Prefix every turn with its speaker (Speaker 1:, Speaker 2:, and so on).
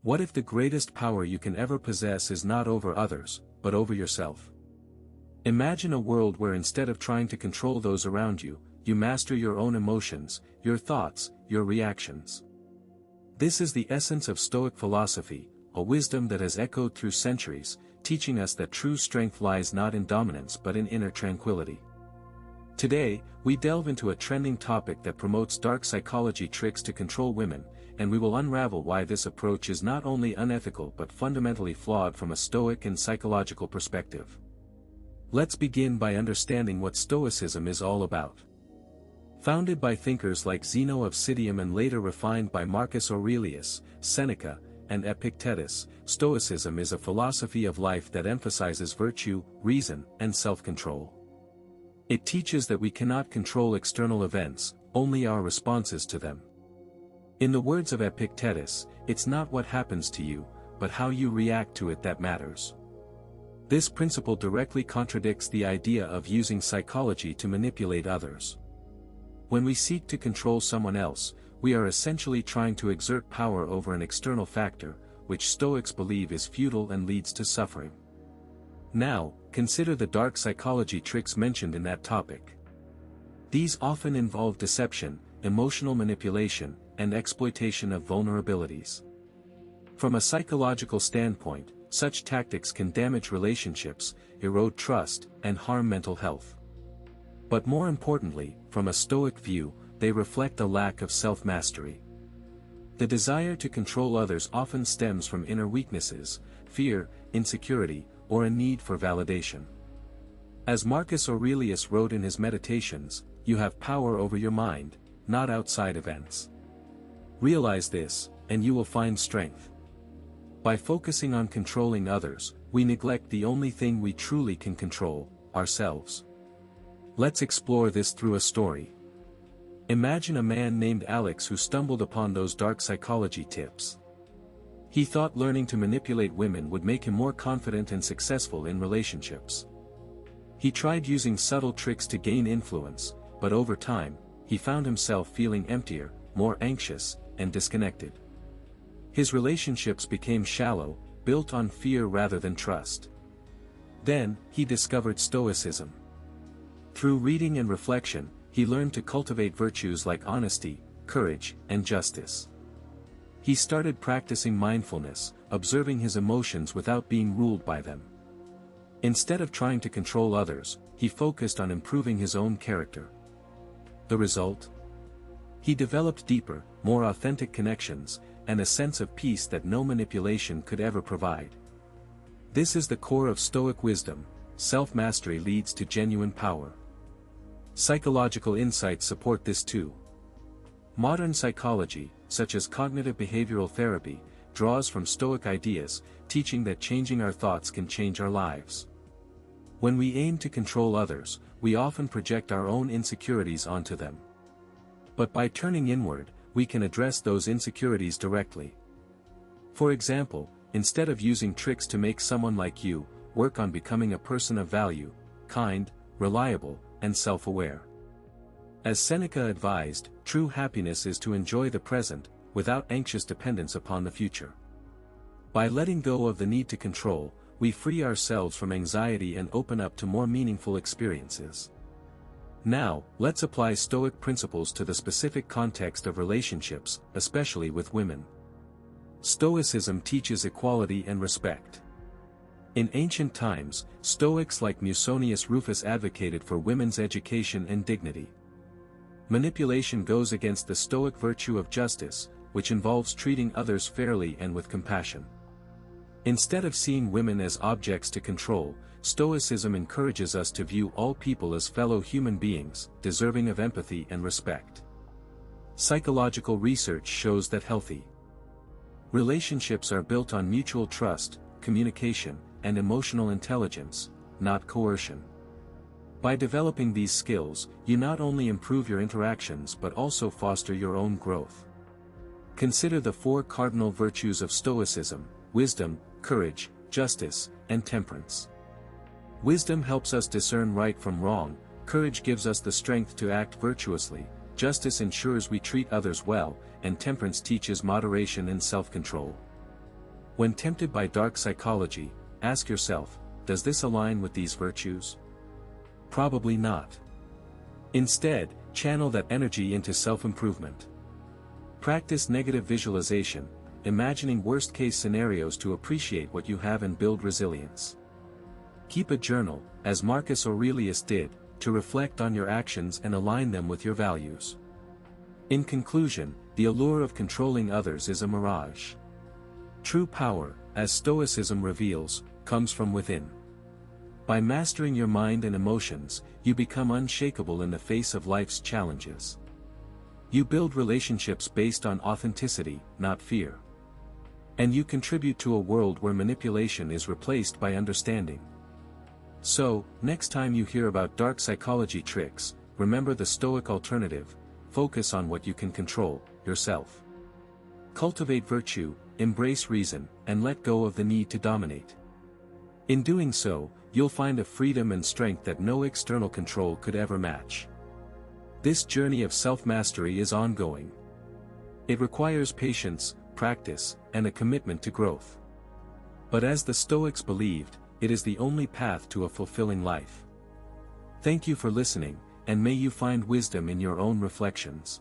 Speaker 1: What if the greatest power you can ever possess is not over others, but over yourself? Imagine a world where instead of trying to control those around you, you master your own emotions, your thoughts, your reactions. This is the essence of Stoic philosophy, a wisdom that has echoed through centuries, teaching us that true strength lies not in dominance but in inner tranquility. Today, we delve into a trending topic that promotes dark psychology tricks to control women, and we will unravel why this approach is not only unethical but fundamentally flawed from a Stoic and psychological perspective. Let's begin by understanding what Stoicism is all about. Founded by thinkers like Zeno of Citium and later refined by Marcus Aurelius, Seneca, and Epictetus, Stoicism is a philosophy of life that emphasizes virtue, reason, and self-control. It teaches that we cannot control external events, only our responses to them. In the words of Epictetus, it's not what happens to you, but how you react to it that matters. This principle directly contradicts the idea of using psychology to manipulate others. When we seek to control someone else, we are essentially trying to exert power over an external factor, which Stoics believe is futile and leads to suffering. Now, consider the dark psychology tricks mentioned in that topic. These often involve deception, emotional manipulation, and exploitation of vulnerabilities. From a psychological standpoint, such tactics can damage relationships, erode trust, and harm mental health. But more importantly, from a Stoic view, they reflect a lack of self-mastery. The desire to control others often stems from inner weaknesses, fear, insecurity, or a need for validation. As Marcus Aurelius wrote in his Meditations, you have power over your mind, not outside events. Realize this, and you will find strength. By focusing on controlling others, we neglect the only thing we truly can control, ourselves. Let's explore this through a story. Imagine a man named Alex who stumbled upon those dark psychology tips. He thought learning to manipulate women would make him more confident and successful in relationships. He tried using subtle tricks to gain influence, but over time, he found himself feeling emptier, more anxious, and disconnected. His relationships became shallow, built on fear rather than trust. Then, he discovered Stoicism. Through reading and reflection, he learned to cultivate virtues like honesty, courage, and justice. He started practicing mindfulness, observing his emotions without being ruled by them. Instead of trying to control others, he focused on improving his own character. The result? He developed deeper, more authentic connections, and a sense of peace that no manipulation could ever provide. This is the core of Stoic wisdom: self-mastery leads to genuine power. Psychological insights support this too. Modern psychology, such as cognitive behavioral therapy, draws from Stoic ideas, teaching that changing our thoughts can change our lives. When we aim to control others, we often project our own insecurities onto them. But by turning inward, we can address those insecurities directly. For example, instead of using tricks to make someone like you, work on becoming a person of value, kind, reliable, and self-aware. As Seneca advised, true happiness is to enjoy the present, without anxious dependence upon the future. By letting go of the need to control, we free ourselves from anxiety and open up to more meaningful experiences. Now, let's apply Stoic principles to the specific context of relationships, especially with women. Stoicism teaches equality and respect. In ancient times, Stoics like Musonius Rufus advocated for women's education and dignity. Manipulation goes against the Stoic virtue of justice, which involves treating others fairly and with compassion. Instead of seeing women as objects to control, Stoicism encourages us to view all people as fellow human beings, deserving of empathy and respect. Psychological research shows that healthy relationships are built on mutual trust, communication, and emotional intelligence, not coercion. By developing these skills, you not only improve your interactions but also foster your own growth. Consider the 4 cardinal virtues of Stoicism: wisdom, courage, justice, and temperance. Wisdom helps us discern right from wrong, courage gives us the strength to act virtuously, justice ensures we treat others well, and temperance teaches moderation and self-control. When tempted by dark psychology, ask yourself, does this align with these virtues? Probably not. Instead, channel that energy into self-improvement. Practice negative visualization, imagining worst-case scenarios to appreciate what you have and build resilience. Keep a journal, as Marcus Aurelius did, to reflect on your actions and align them with your values. In conclusion, the allure of controlling others is a mirage. True power, as Stoicism reveals, comes from within. By mastering your mind and emotions, you become unshakable in the face of life's challenges. You build relationships based on authenticity, not fear. And you contribute to a world where manipulation is replaced by understanding. So, next time you hear about dark psychology tricks, remember the Stoic alternative: focus on what you can control, yourself. Cultivate virtue, embrace reason, and let go of the need to dominate. In doing so, you'll find a freedom and strength that no external control could ever match. This journey of self-mastery is ongoing. It requires patience, practice, and a commitment to growth. But as the Stoics believed, it is the only path to a fulfilling life. Thank you for listening, and may you find wisdom in your own reflections.